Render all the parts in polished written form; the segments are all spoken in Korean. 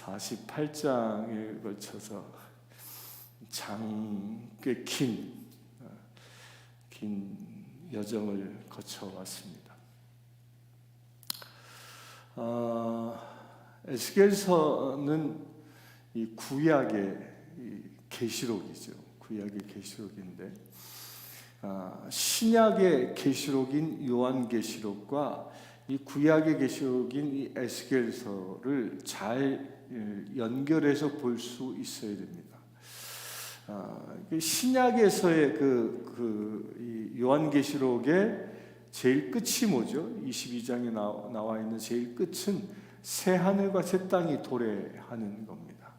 48장에 걸쳐서 꽤 긴 여정을 거쳐왔습니다. 에스겔서는 이 구약의 계시록이죠. 구약의 계시록인데 신약의 계시록인 요한계시록과 이 구약의 계시록인 이 에스겔서를 잘 연결해서 볼 수 있어야 됩니다. 신약에서의 이 요한계시록의 제일 끝이 뭐죠? 22장에 나와 있는 제일 끝은 새 하늘과 새 땅이 도래하는 겁니다.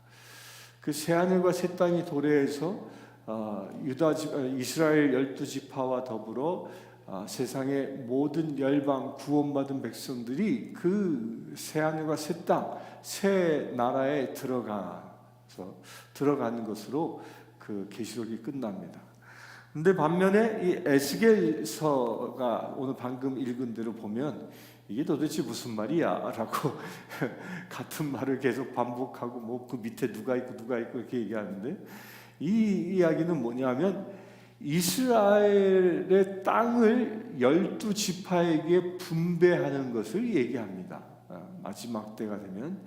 그 새 하늘과 새 땅이 도래해서 이스라엘 12지파와 더불어 세상의 모든 열방 구원받은 백성들이 그 새 하늘과 새 땅, 새 나라에 들어가는 것으로 그 계시록이 끝납니다. 근데 반면에 이 에스겔서가 오늘 방금 읽은 대로 보면 이게 도대체 무슨 말이야? 라고 같은 말을 계속 반복하고 뭐 그 밑에 누가 있고 이렇게 얘기하는데, 이 이야기는 뭐냐면 이스라엘의 땅을 12지파에게 분배하는 것을 얘기합니다. 마지막 때가 되면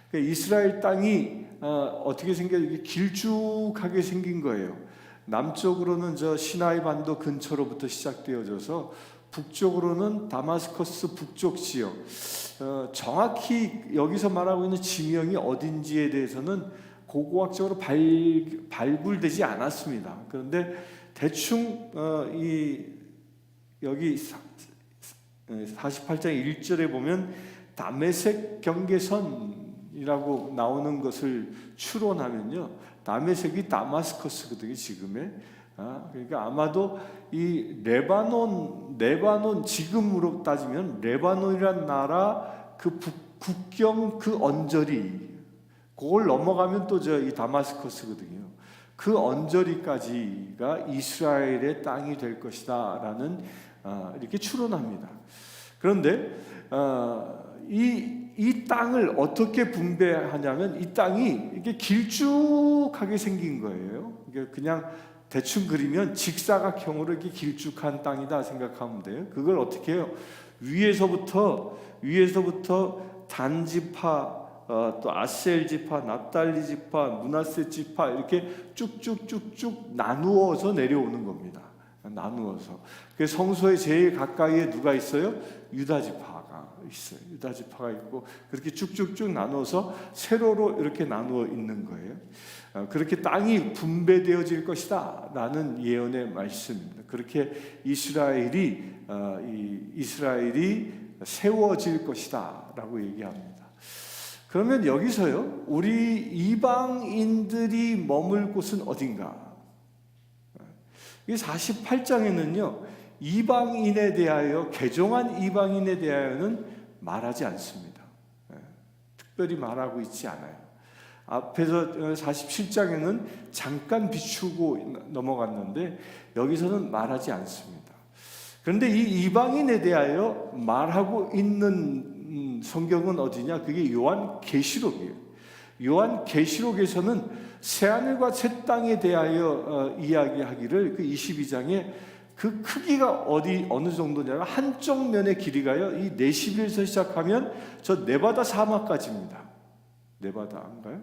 그러니까 이스라엘 땅이 어떻게 이게 길쭉하게 생긴 거예요. 남쪽으로는 저 시나이 반도 근처로부터 시작되어져서 북쪽으로는 다마스커스 북쪽 지역, 정확히 여기서 말하고 있는 지명이 어딘지에 대해서는 고고학적으로 발굴되지 않았습니다. 그런데 대충 여기 48장 1절에 보면 다메섹 경계선이라고 나오는 것을 추론하면요, 다메섹이 다마스커스거든요, 지금의. 그러니까 아마도 이 레바논 지금으로 따지면 레바논이란 나라 그 국경 그 언저리, 그걸 넘어가면 또 이 다마스커스거든요. 그 언저리까지가 이스라엘의 땅이 될 것이다라는 이렇게 추론합니다. 그런데 이 땅을 어떻게 분배하냐면 이 땅이 이렇게 길쭉하게 생긴 거예요. 그냥 대충 그리면 직사각형으로 이렇게 길쭉한 땅이다 생각하면 돼요. 그걸 어떻게 해요? 위에서부터 단지파, 또 아셀 지파, 납달리 지파, 므낫세 지파 이렇게 쭉쭉쭉쭉 나누어서 내려오는 겁니다. 나누어서. 그 성소의 제일 가까이에 누가 있어요? 유다 지파가 있어요. 유다 지파가 있고 그렇게 쭉쭉쭉 나누어서 세로로 이렇게 나누어 있는 거예요. 그렇게 땅이 분배되어질 것이다 라는 예언의 말씀입니다. 그렇게 이스라엘이 세워질 것이다 라고 얘기합니다. 그러면 여기서요, 우리 이방인들이 머물 곳은 어딘가? 이 48장에는요 이방인에 대하여, 개종한 이방인에 대하여는 말하지 않습니다. 특별히 말하고 있지 않아요. 앞에서 47장에는 잠깐 비추고 넘어갔는데 여기서는 말하지 않습니다. 그런데 이 이방인에 대하여 말하고 있는 성경은 어디냐? 그게 요한계시록이에요. 요한계시록에서는 새하늘과 새 땅에 대하여 이야기하기를 그 22장에 그 크기가 어느 정도냐면 한쪽 면의 길이가요, 이 네시빌에서 시작하면 저 네바다 사막까지입니다. 네바다인가요?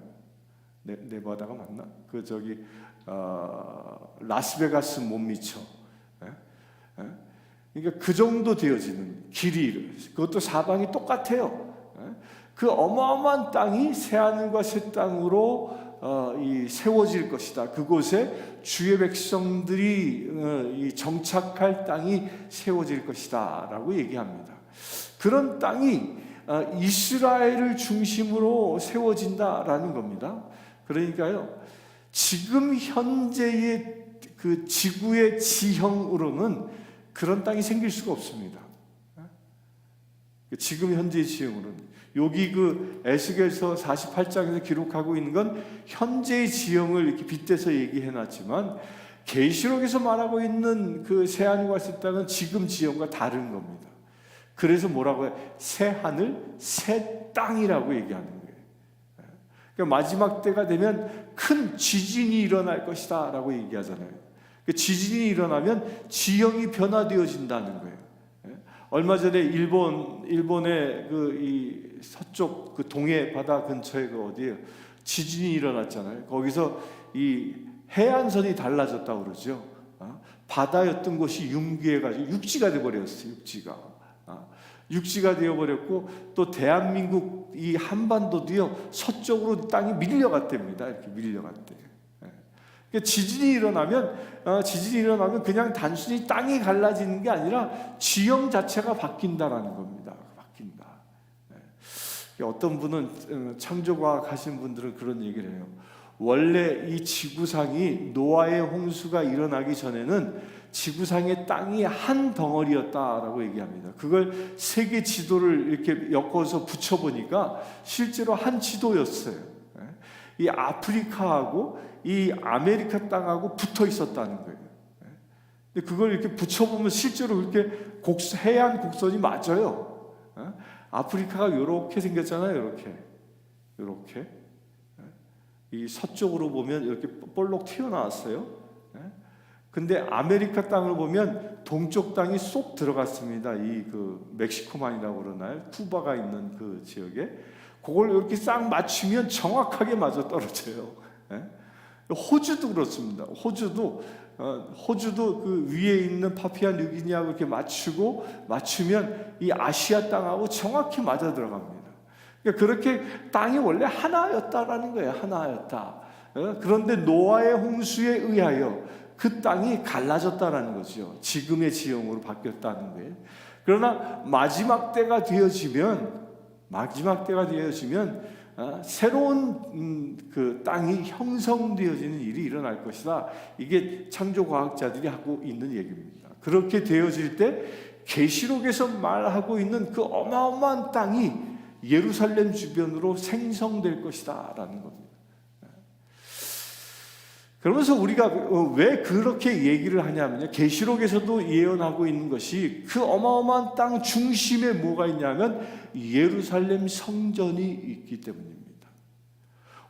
네바다가 맞나? 라스베가스 못 미쳐. 그러니까 그 정도 되어지는 길이, 그것도 사방이 똑같아요. 그 어마어마한 땅이 새하늘과 새 땅으로 세워질 것이다. 그곳에 주의 백성들이 정착할 땅이 세워질 것이다 라고 얘기합니다. 그런 땅이 이스라엘을 중심으로 세워진다라는 겁니다. 그러니까요, 지금 현재의 그 지구의 지형으로는 그런 땅이 생길 수가 없습니다. 지금 현재의 지형으로는. 여기 그 에스겔서 48장에서 기록하고 있는 건 현재의 지형을 이렇게 빗대서 얘기해 놨지만, 계시록에서 말하고 있는 그 새 하늘과 새 땅은 지금 지형과 다른 겁니다. 그래서 뭐라고 해요? 새 하늘, 새 땅이라고 얘기하는 거예요. 그러니까 마지막 때가 되면 큰 지진이 일어날 것이다 라고 얘기하잖아요. 지진이 일어나면 지형이 변화되어진다는 거예요. 얼마 전에 일본의 이 서쪽 그 동해 바다 근처에 어디에 지진이 일어났잖아요. 거기서 이 해안선이 달라졌다고 그러죠. 바다였던 곳이 융기해가지고 육지가 돼버렸어요. 육지가 되어버렸고, 또 대한민국 이 한반도도요 서쪽으로 땅이 밀려갔답니다. 이렇게 밀려갔대요. 지진이 일어나면 그냥 단순히 땅이 갈라지는 게 아니라 지형 자체가 바뀐다라는 겁니다. 바뀐다. 어떤 분은 창조과학 하신 분들은 그런 얘기를 해요. 원래 이 지구상이 노아의 홍수가 일어나기 전에는 지구상의 땅이 한 덩어리였다라고 얘기합니다. 그걸 세계 지도를 이렇게 엮어서 붙여보니까 실제로 한 지도였어요. 이 아프리카하고 이 아메리카 땅하고 붙어 있었다는 거예요. 근데 그걸 이렇게 붙여보면 실제로 그렇게 해안 곡선이 맞아요. 아프리카가 이렇게 생겼잖아요. 이렇게. 이 서쪽으로 보면 이렇게 볼록 튀어나왔어요. 근데 아메리카 땅을 보면 동쪽 땅이 쏙 들어갔습니다. 그 멕시코만이라고 그러나요? 쿠바가 있는 그 지역에. 그걸 이렇게 싹 맞추면 정확하게 맞아 떨어져요. 호주도 그렇습니다. 호주도 그 위에 있는 파푸아 뉴기니아하고 이렇게 맞추면 이 아시아 땅하고 정확히 맞아 들어갑니다. 그러니까 그렇게 땅이 원래 하나였다라는 거예요. 하나였다. 그런데 노아의 홍수에 의하여 그 땅이 갈라졌다라는 거죠. 지금의 지형으로 바뀌었다는 거예요. 그러나 마지막 때가 되어지면 새로운 그 땅이 형성되어지는 일이 일어날 것이다. 이게 창조과학자들이 하고 있는 얘기입니다. 그렇게 되어질 때 계시록에서 말하고 있는 그 어마어마한 땅이 예루살렘 주변으로 생성될 것이다 라는 겁니다. 그러면서 우리가 왜 그렇게 얘기를 하냐면요, 계시록에서도 예언하고 있는 것이 그 어마어마한 땅 중심에 뭐가 있냐면 예루살렘 성전이 있기 때문입니다.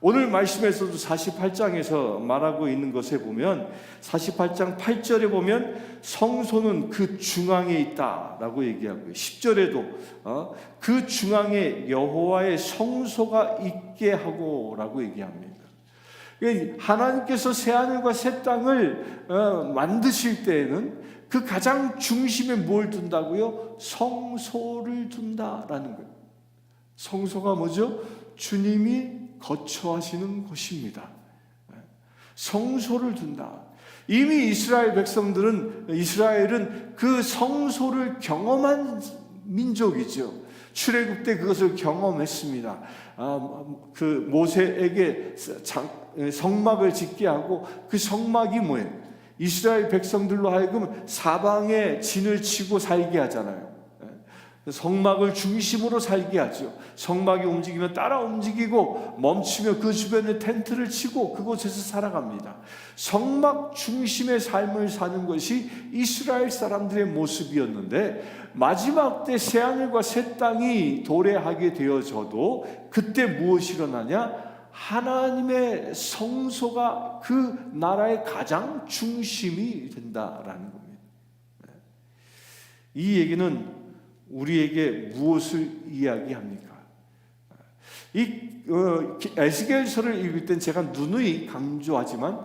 오늘 말씀에서도 48장에서 말하고 있는 것에 보면 48장 8절에 보면 성소는 그 중앙에 있다라고 얘기하고요. 10절에도 그 중앙에 여호와의 성소가 있게 하고라고 얘기합니다. 하나님께서 새하늘과 새 땅을 만드실 때에는 그 가장 중심에 뭘 둔다고요? 성소를 둔다라는 거예요. 성소가 뭐죠? 주님이 거처하시는 곳입니다. 성소를 둔다. 이미 이스라엘은 그 성소를 경험한 민족이죠. 출애굽 때 그것을 경험했습니다. 그 모세에게 성막을 짓게 하고, 그 성막이 뭐예요? 이스라엘 백성들로 하여금 사방에 진을 치고 살게 하잖아요. 성막을 중심으로 살게 하죠. 성막이 움직이면 따라 움직이고, 멈추면 그 주변에 텐트를 치고 그곳에서 살아갑니다. 성막 중심의 삶을 사는 것이 이스라엘 사람들의 모습이었는데, 마지막 때 새하늘과 새 땅이 도래하게 되어져도 그때 무엇이 일어나냐? 하나님의 성소가 그 나라의 가장 중심이 된다라는 겁니다. 이 얘기는 우리에게 무엇을 이야기합니까? 이 에스겔서를 읽을 땐 제가 누누이 강조하지만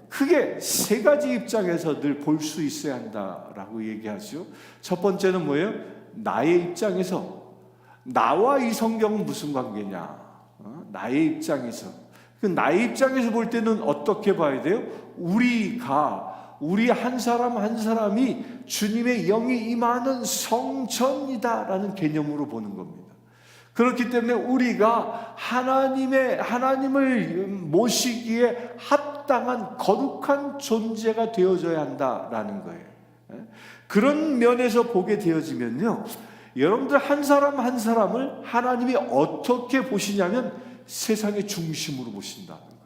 크게 세 가지 입장에서 늘 볼 수 있어야 한다라고 얘기하죠. 첫 번째는 뭐예요? 나의 입장에서, 나와 이 성경은 무슨 관계냐? 나의 입장에서, 나의 입장에서 볼 때는 어떻게 봐야 돼요? 우리 한 사람 한 사람이 주님의 영이 임하는 성전이다라는 개념으로 보는 겁니다. 그렇기 때문에 우리가 하나님을 모시기에 합당한 거룩한 존재가 되어져야 한다라는 거예요. 그런 면에서 보게 되어지면요, 여러분들 한 사람 한 사람을 하나님이 어떻게 보시냐면 세상의 중심으로 보신다는 거예요.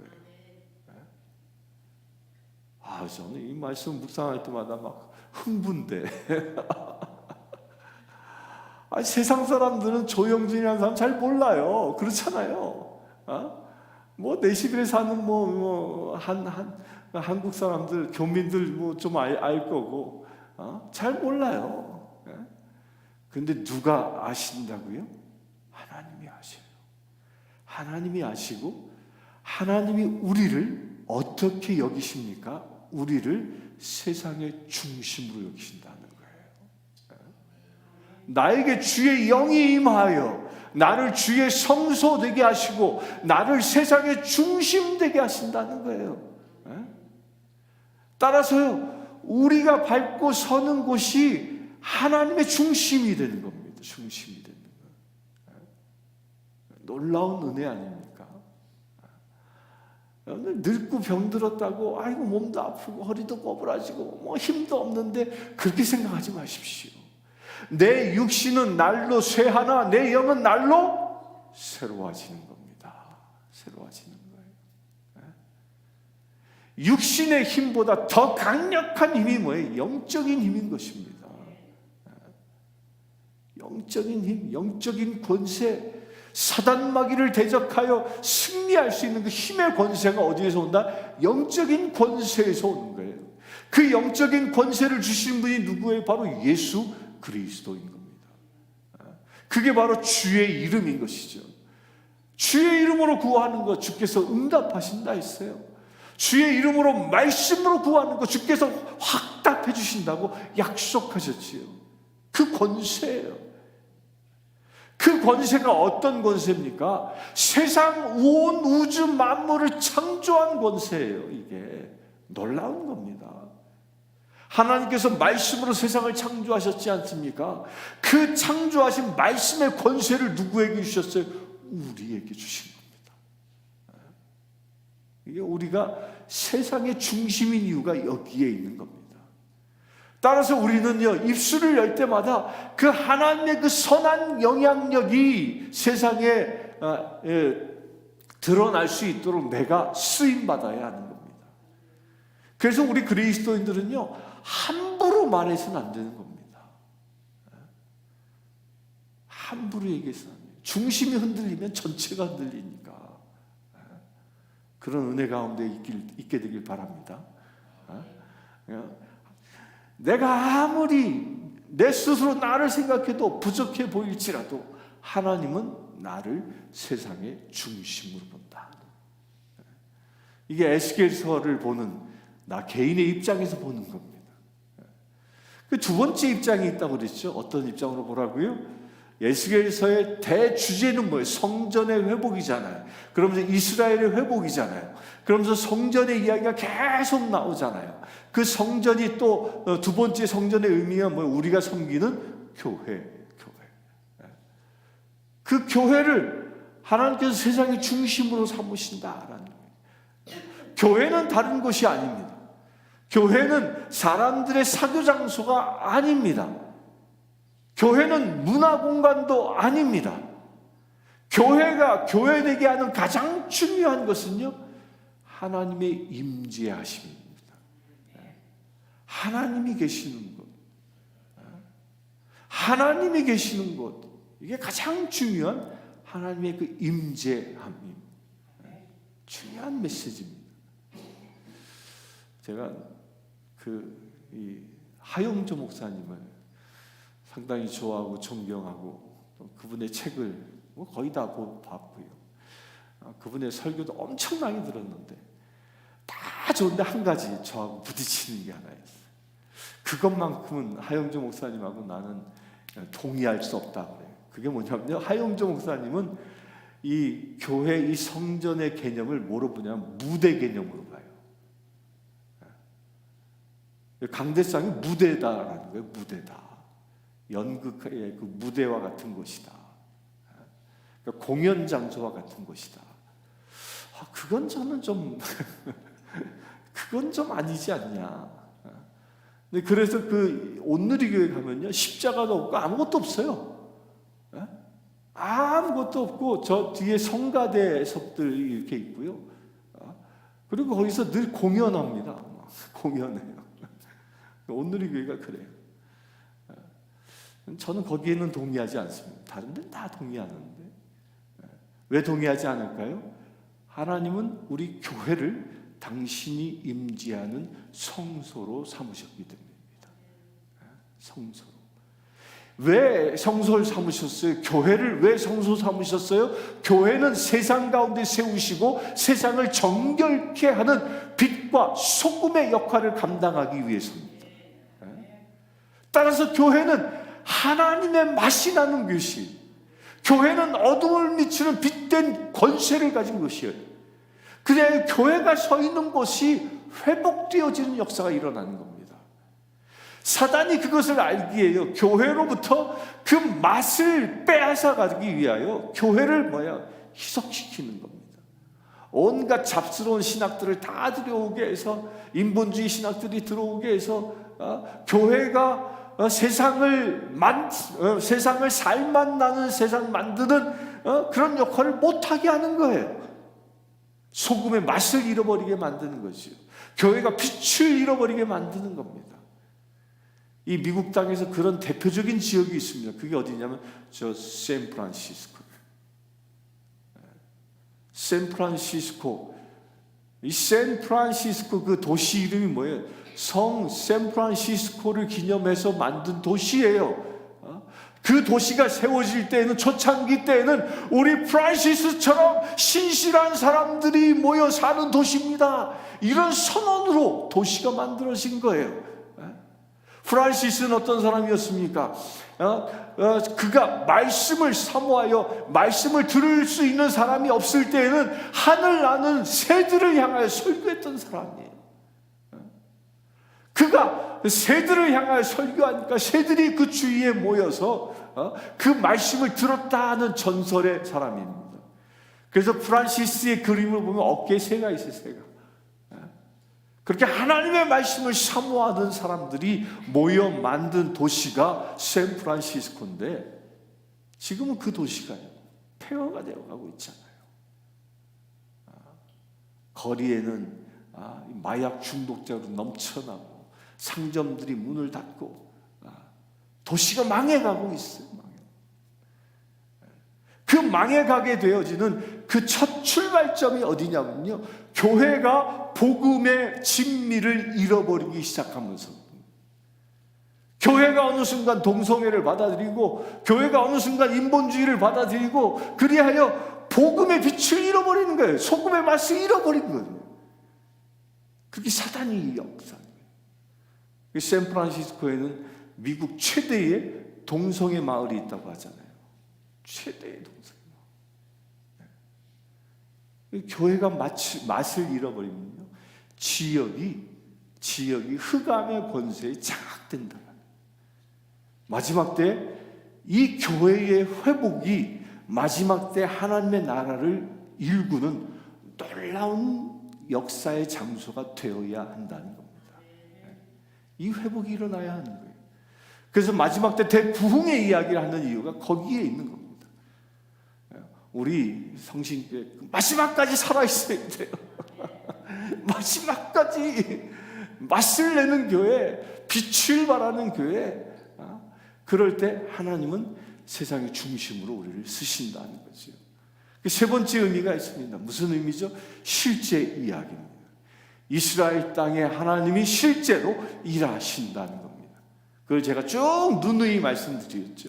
저는 이 말씀 묵상할 때마다 막 흥분돼. 세상 사람들은 조영진이라는 사람 잘 몰라요. 그렇잖아요. 뭐 내시빌에 사는 한국 사람들, 교민들 뭐 좀 알 거고, 잘 몰라요. 그런데 누가 아신다고요? 하나님이 아셔요. 하나님이 아시고 하나님이 우리를 어떻게 여기십니까? 우리를 세상의 중심으로 여기신다는 거예요. 나에게 주의 영이 임하여 나를 주의 성소 되게 하시고 나를 세상의 중심 되게 하신다는 거예요. 따라서요, 우리가 밟고 서는 곳이 하나님의 중심이 되는 겁니다. 중심이 되는 거예요. 놀라운 은혜 아닙니까? 늙고 병들었다고 아이고 몸도 아프고 허리도 꼬부라지고 뭐 힘도 없는데 그렇게 생각하지 마십시오. 내 육신은 날로 쇠하나 내 영은 날로 새로워지는 겁니다. 새로워지는 거예요. 육신의 힘보다 더 강력한 힘이 뭐예요? 영적인 힘인 것입니다. 영적인 힘, 영적인 권세, 사단마귀를 대적하여 승리할 수 있는 그 힘의 권세가 어디에서 온다? 영적인 권세에서 오는 거예요. 그 영적인 권세를 주신 분이 누구예요? 바로 예수 그리스도인 겁니다. 그게 바로 주의 이름인 것이죠. 주의 이름으로 구하는 것 주께서 응답하신다 했어요. 주의 이름으로 말씀으로 구하는 것 주께서 확답해 주신다고 약속하셨지요. 그 권세예요. 그 권세가 어떤 권세입니까? 세상 온 우주 만물을 창조한 권세예요. 이게 놀라운 겁니다. 하나님께서 말씀으로 세상을 창조하셨지 않습니까? 그 창조하신 말씀의 권세를 누구에게 주셨어요? 우리에게 주신 겁니다. 이게 우리가 세상의 중심인 이유가 여기에 있는 겁니다. 따라서 우리는요, 입술을 열 때마다 그 하나님의 그 선한 영향력이 세상에 드러날 수 있도록 내가 쓰임받아야 하는 겁니다. 그래서 우리 그리스도인들은요, 함부로 말해서는 안 되는 겁니다. 함부로 얘기해서는 안 돼요. 중심이 흔들리면 전체가 흔들리니까. 그런 은혜 가운데 있게 되길 바랍니다. 내가 아무리 내 스스로 나를 생각해도 부족해 보일지라도 하나님은 나를 세상의 중심으로 본다. 이게 에스겔서를 보는 나 개인의 입장에서 보는 겁니다. 그 두 번째 입장이 있다고 그랬죠. 어떤 입장으로 보라고요? 에스겔서의 대주제는 뭐예요? 성전의 회복이잖아요. 그러면서 이스라엘의 회복이잖아요. 그러면서 성전의 이야기가 계속 나오잖아요. 그 성전이 또 두 번째 성전의 의미가 뭐예요? 우리가 섬기는 교회. 그 교회를 하나님께서 세상의 중심으로 삼으신다라는 거예요. 교회는 다른 것이 아닙니다. 교회는 사람들의 사교 장소가 아닙니다. 교회는 문화 공간도 아닙니다. 교회가 교회되게 하는 가장 중요한 것은요, 하나님의 임재하심입니다. 하나님이 계시는 것, 하나님이 계시는 것, 이게 가장 중요한 하나님의 그 임재함입니다. 중요한 메시지입니다. 제가 이 하용조 목사님을 상당히 좋아하고 존경하고 또 그분의 책을 뭐 거의 다 봤고요. 그분의 설교도 엄청나게 들었는데 다 좋은데 한 가지 저하고 부딪히는 게 하나 있어요. 그것만큼은 하용조 목사님하고 나는 동의할 수 없다 그래요. 그게 뭐냐면요, 하용조 목사님은 이 교회 이 성전의 개념을 뭐로 보냐면 무대 개념으로 봐요. 강대상이 무대다라는 거예요. 무대다. 연극의 그 무대와 같은 것이다. 그러니까 공연 장소와 같은 것이다. 그건 저는 좀 그건 좀 아니지 않냐. 근데 그래서 그 온누리교회 가면요, 십자가도 없고 아무것도 없어요. 아무것도 없고 저 뒤에 성가대석들이 이렇게 있고요. 그리고 거기서 늘 공연합니다. 공연해요. 온누리교회가 그래요. 저는 거기에는 동의하지 않습니다. 다른 데는 다 동의하는데 왜 동의하지 않을까요? 하나님은 우리 교회를 당신이 임재하는 성소로 삼으셨기 때문입니다. 성소로. 왜 성소를 삼으셨어요? 교회를 왜 성소 삼으셨어요? 교회는 세상 가운데 세우시고 세상을 정결케 하는 빛과 소금의 역할을 감당하기 위해서입니다. 따라서 교회는 하나님의 맛이 나는 것이, 교회는 어둠을 미치는 빛된 권세를 가진 것이에요. 그래야 교회가 서 있는 곳이 회복되어지는 역사가 일어나는 겁니다. 사단이 그것을 알기에 교회로부터 그 맛을 빼앗아 가기 위하여 교회를 희석시키는 겁니다. 온갖 잡스러운 신학들을 다 들어오게 해서, 인본주의 신학들이 들어오게 해서 교회가 세상을 살만 나는 세상 만드는 그런 역할을 못하게 하는 거예요. 소금의 맛을 잃어버리게 만드는 것이요, 교회가 빛을 잃어버리게 만드는 겁니다. 이 미국 땅에서 그런 대표적인 지역이 있습니다. 그게 어디냐면 샌프란시스코. 이 샌프란시스코 그 도시 이름이 뭐예요? 성 샌프란시스코를 기념해서 만든 도시예요. 그 도시가 세워질 때에는, 초창기 때에는 우리 프란시스처럼 신실한 사람들이 모여 사는 도시입니다. 이런 선언으로 도시가 만들어진 거예요. 프란시스는 어떤 사람이었습니까? 그가 말씀을 사모하여 말씀을 들을 수 있는 사람이 없을 때에는 하늘 나는 새들을 향하여 설교했던 사람이에요. 그가 새들을 향하여 설교하니까 새들이 그 주위에 모여서 그 말씀을 들었다 하는 전설의 사람입니다. 그래서 프란시스의 그림을 보면 어깨에 새가 있어요. 새가. 그렇게 하나님의 말씀을 사모하는 사람들이 모여 만든 도시가 샌프란시스코인데, 지금은 그 도시가 폐허가 되어가고 있잖아요. 거리에는 마약 중독자로 넘쳐나고 상점들이 문을 닫고 도시가 망해가고 있어요. 그 망해가게 되어지는 그 첫 출발점이 어디냐면요, 교회가 복음의 진미를 잃어버리기 시작하면서, 교회가 어느 순간 동성애를 받아들이고 교회가 어느 순간 인본주의를 받아들이고 그리하여 복음의 빛을 잃어버리는 거예요. 소금의 맛을 잃어버린 거예요. 그게 사단의 역사예요. 샌프란시스코에는 미국 최대의 동성애 마을이 있다고 하잖아요. 최대의 동성애 마을. 교회가 맛을 잃어버리면요, 지역이 흑암의 권세에 장악된다. 마지막 때 이 교회의 회복이 마지막 때 하나님의 나라를 일구는 놀라운 역사의 장소가 되어야 한다는 겁니다. 이 회복이 일어나야 하는 거예요. 그래서 마지막 때 대부흥의 이야기를 하는 이유가 거기에 있는 겁니다. 우리 성신교회 마지막까지 살아있어야 돼요. 마지막까지 맛을 내는 교회, 빛을 발하는 교회. 그럴 때 하나님은 세상의 중심으로 우리를 쓰신다는 거죠. 세 번째 의미가 있습니다. 무슨 의미죠? 실제 이야기입니다. 이스라엘 땅에 하나님이 실제로 일하신다는 겁니다. 그걸 제가 쭉 누누이 말씀드렸죠.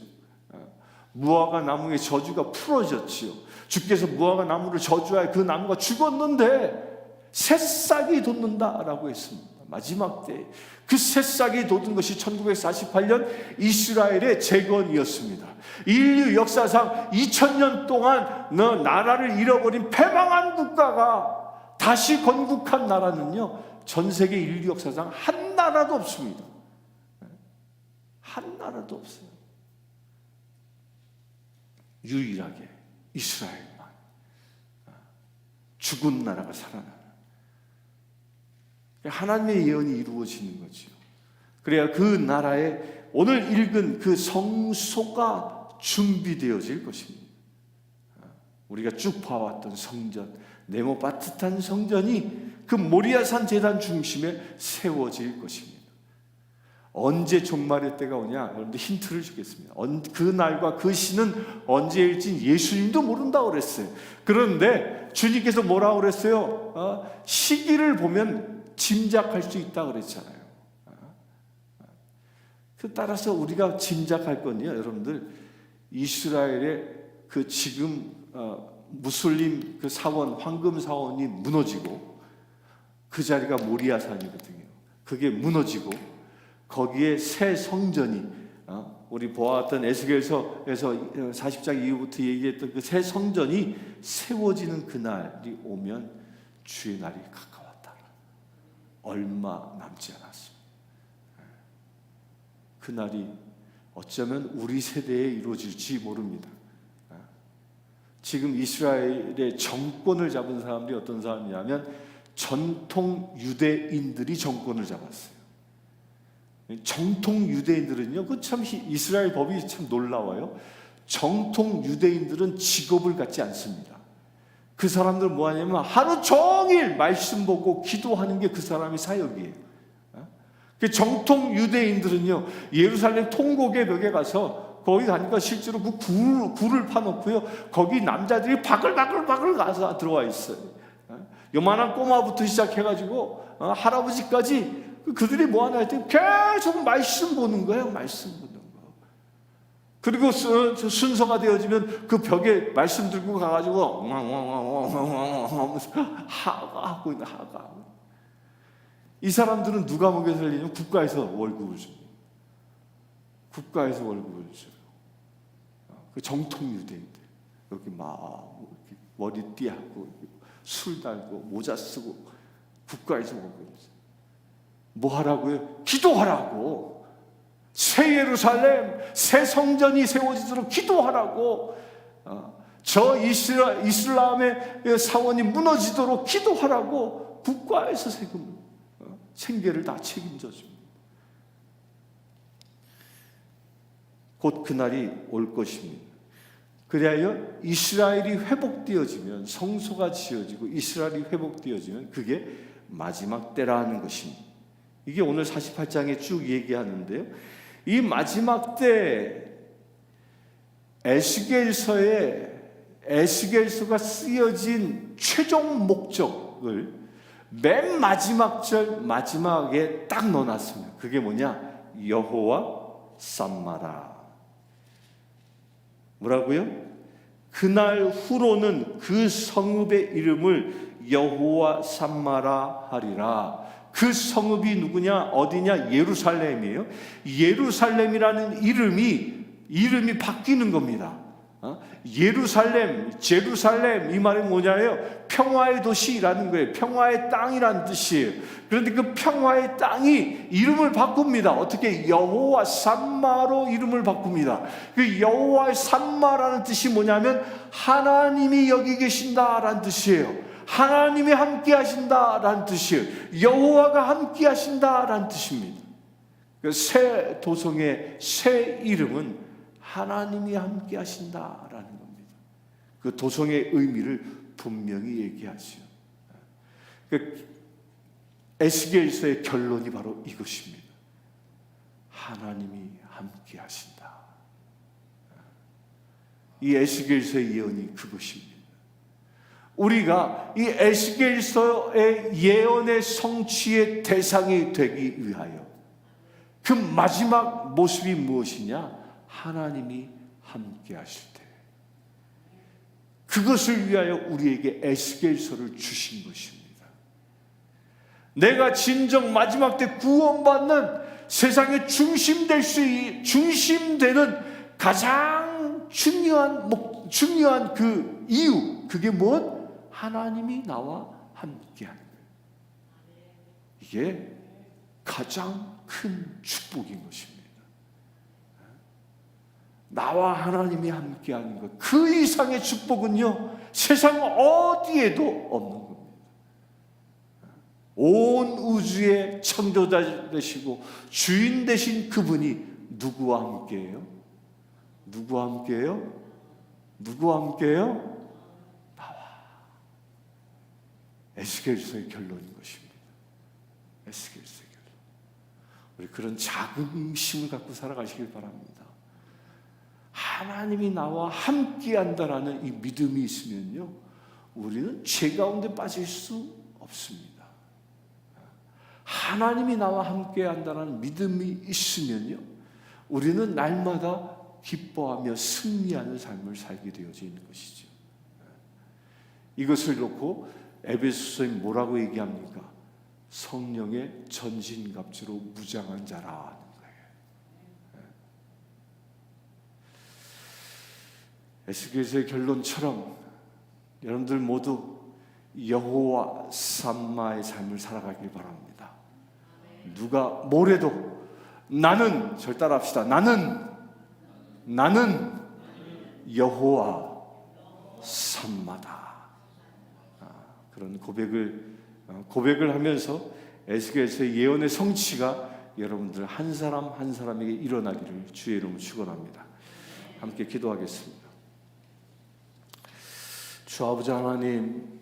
무화과 나무의 저주가 풀어졌지요. 주께서 무화과 나무를 저주하여 그 나무가 죽었는데 새싹이 돋는다라고 했습니다. 마지막 때 그 새싹이 돋은 것이 1948년 이스라엘의 재건이었습니다. 인류 역사상 2000년 동안 나라를 잃어버린 패망한 국가가 다시 건국한 나라는요, 전 세계 인류 역사상 한 나라도 없습니다. 한 나라도 없어요. 유일하게 이스라엘만, 죽은 나라가 살아나는, 하나님의 예언이 이루어지는 거죠. 그래야 그 나라에 오늘 읽은 그 성소가 준비되어질 것입니다. 우리가 쭉 봐왔던 성전, 네모바트한 성전이 그 모리아산 제단 중심에 세워질 것입니다. 언제 종말의 때가 오냐? 여러분들 힌트를 주겠습니다. 그 날과 그 시는 언제일지 예수님도 모른다고 그랬어요. 그런데 주님께서 뭐라고 그랬어요? 시기를 보면 짐작할 수 있다고 그랬잖아요. 따라서 우리가 짐작할 건요, 여러분들, 이스라엘의 그 지금 무슬림 그 사원, 황금 사원이 무너지고, 그 자리가 모리아산이거든요. 그게 무너지고 거기에 새 성전이, 우리 보았던 에스겔서에서 40장 이후부터 얘기했던 그 새 성전이 세워지는 그날이 오면 주의 날이 가까웠다. 얼마 남지 않았습니다. 그날이 어쩌면 우리 세대에 이루어질지 모릅니다. 지금 이스라엘의 정권을 잡은 사람들이 어떤 사람이냐면 전통 유대인들이 정권을 잡았어요. 정통 유대인들은요, 그 참 이스라엘 법이 참 놀라워요. 정통 유대인들은 직업을 갖지 않습니다. 그 사람들 뭐 하냐면 하루 종일 말씀 보고 기도하는 게 그 사람의 사역이에요. 그 정통 유대인들은요, 예루살렘 통곡의 벽에 가서 거기 가니까 실제로 그 굴을 파놓고요, 거기 남자들이 바글바글 가서 들어와 있어요. 요만한 꼬마부터 시작해가지고 할아버지까지 그들이 뭐 하나 했더니 계속 말씀 보는 거예요. 말씀 보는 거. 그리고 순서가 되어지면 그 벽에 말씀 들고 가가지고 하면서 하고 있는 하가. 이 사람들은 누가 먹여 살리냐면 국가에서 월급을 줍니다. 국가에서 월급을 줘요. 그 정통 유대인들 여기 막 머리띠하고 술 달고 모자 쓰고 국가에서 먹고 있어요. 뭐 하라고요? 기도하라고. 새 예루살렘, 새 성전이 세워지도록 기도하라고. 저 이슬람의 사원이 무너지도록 기도하라고 국가에서 세금, 생계를 다 책임져 줍니다. 곧 그날이 올 것입니다. 그리하여 이스라엘이 회복되어지면, 성소가 지어지고 이스라엘이 회복되어지면 그게 마지막 때라는 것입니다. 이게 오늘 48장에 쭉 얘기하는데요, 이 마지막 때 에스겔서가 쓰여진 최종 목적을 맨 마지막 절 마지막에 딱 넣어놨습니다. 그게 뭐냐? 여호와 삼마라. 뭐라고요? 그날 후로는 그 성읍의 이름을 여호와 삼마라 하리라. 그 성읍이 누구냐? 어디냐? 예루살렘이에요. 예루살렘이라는 이름이 바뀌는 겁니다. 예루살렘, 제루살렘, 이 말은 뭐냐요? 평화의 도시라는 거예요. 평화의 땅이라는 뜻이에요. 그런데 그 평화의 땅이 이름을 바꿉니다. 어떻게? 여호와 삼마로 이름을 바꿉니다. 그 여호와 삼마라는 뜻이 뭐냐면 하나님이 여기 계신다라는 뜻이에요. 하나님이 함께 하신다라는 뜻이에요. 여호와가 함께 하신다라는 뜻입니다. 그 새 도성의 새 이름은 하나님이 함께 하신다라는 겁니다. 그 도성의 의미를 분명히 얘기하죠. 그 에스겔서의 결론이 바로 이것입니다. 하나님이 함께 하신다. 이 에스겔서의 예언이 그것입니다. 우리가 이 에스겔서의 예언의 성취의 대상이 되기 위하여 그 마지막 모습이 무엇이냐? 하나님이 함께 하실 때, 그것을 위하여 우리에게 에스겔서를 주신 것입니다. 내가 진정 마지막 때 구원받는 세상의 중심되는 가장 중요한 그 이유, 그게 무엇? 하나님이 나와 함께하는 거예요. 이게 가장 큰 축복인 것입니다. 나와 하나님이 함께하는 것, 그 이상의 축복은요, 세상 어디에도 없는 겁니다. 온 우주의 창조자 되시고 주인 되신 그분이 누구와 함께해요? 누구와 함께해요? 누구와 함께해요? 에스겔서의 결론인 것입니다. 에스겔서의 결론. 우리 그런 자긍심을 갖고 살아가시길 바랍니다. 하나님이 나와 함께한다라는 이 믿음이 있으면요, 우리는 죄 가운데 빠질 수 없습니다. 하나님이 나와 함께한다는 믿음이 있으면요, 우리는 날마다 기뻐하며 승리하는 삶을 살게 되어져 있는 것이죠. 이것을 놓고 에베소서에 뭐라고 얘기합니까? 성령의 전신갑주로 무장한 자라 하는 거예요. 에스겔서의 결론처럼 여러분들 모두 여호와 삼마의 삶을 살아가길 바랍니다. 누가 뭐래도 나는, 절 따라합시다. 나는 여호와 삼마다. 그런 고백을 하면서 에스겔서의 예언의 성취가 여러분들 한 사람 한 사람에게 일어나기를 주의 이름으로 축원합니다. 함께 기도하겠습니다. 주 아버지 하나님,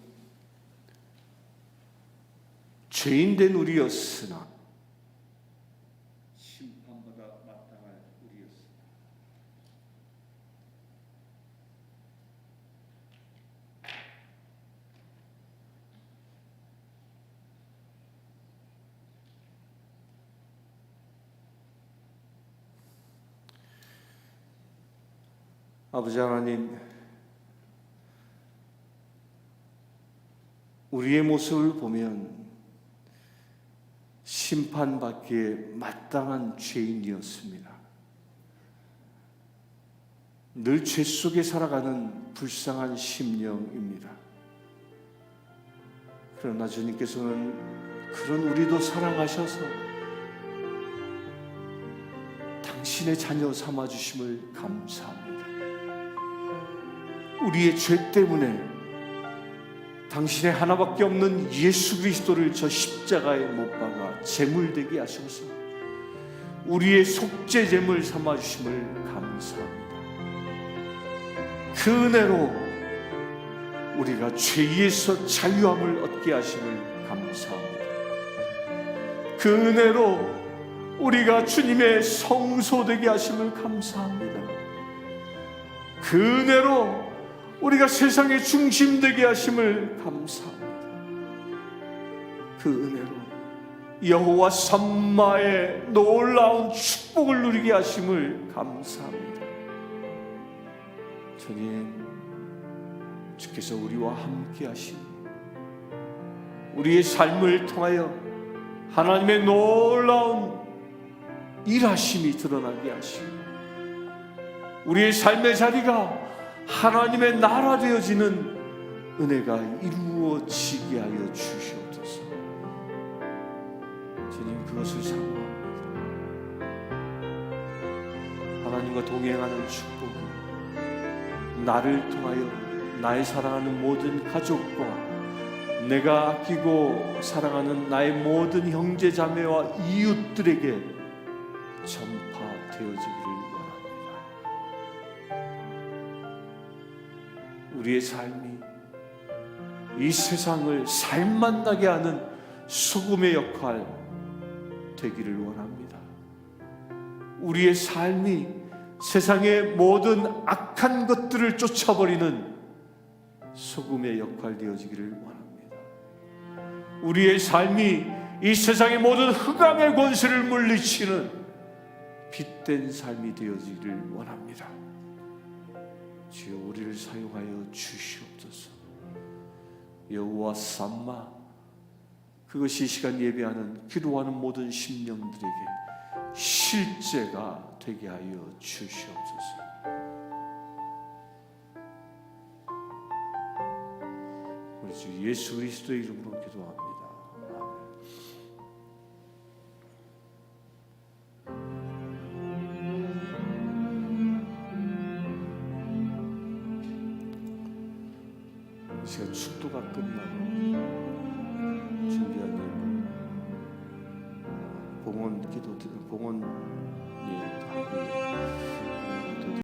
죄인된 우리였으나 심판받아 마땅할 우리였으나 아버지 하나님, 우리의 모습을 보면 심판받기에 마땅한 죄인이었습니다. 늘 죄 속에 살아가는 불쌍한 심령입니다. 그러나 주님께서는 그런 우리도 사랑하셔서 당신의 자녀 삼아주심을 감사합니다. 우리의 죄 때문에 당신의 하나밖에 없는 예수 그리스도를 저 십자가에 못 박아 제물되게 하셔서 우리의 속죄제물 삼아주심을 감사합니다. 그 은혜로 우리가 죄에서 자유함을 얻게 하심을 감사합니다. 그 은혜로 우리가 주님의 성소되게 하심을 감사합니다. 그 은혜로 우리가 세상의 중심되게 하심을 감사합니다. 그 은혜로 여호와 삼마의 놀라운 축복을 누리게 하심을 감사합니다. 주님, 주께서 우리와 함께 하시니 우리의 삶을 통하여 하나님의 놀라운 일하심이 드러나게 하시고 우리의 삶의 자리가 하나님의 나라 되어지는 은혜가 이루어지게 하여 주시옵소서. 주님, 그것을 사모합니다. 하나님과 동행하는 축복이 나를 통하여 나의 사랑하는 모든 가족과 내가 아끼고 사랑하는 나의 모든 형제 자매와 이웃들에게 전파되어지기를 우리의 삶이 이 세상을 살맛 나게 하는 소금의 역할 되기를 원합니다. 우리의 삶이 세상의 모든 악한 것들을 쫓아버리는 소금의 역할 되어지기를 원합니다. 우리의 삶이 이 세상의 모든 흑암의 권세를 물리치는 빛된 삶이 되어지기를 원합니다. 주여, 우리를 사용하여 주시옵소서. 여호와 삼마, 그것이 이 시간 예배하는 기도하는 모든 심령들에게 실제가 되게 하여 주시옵소서. 우리 주 예수 그리스도의 이름으로 기도합니다. 제가 축도가 끝나고 준비한 예물 봉헌 기도 봉헌 예도 하고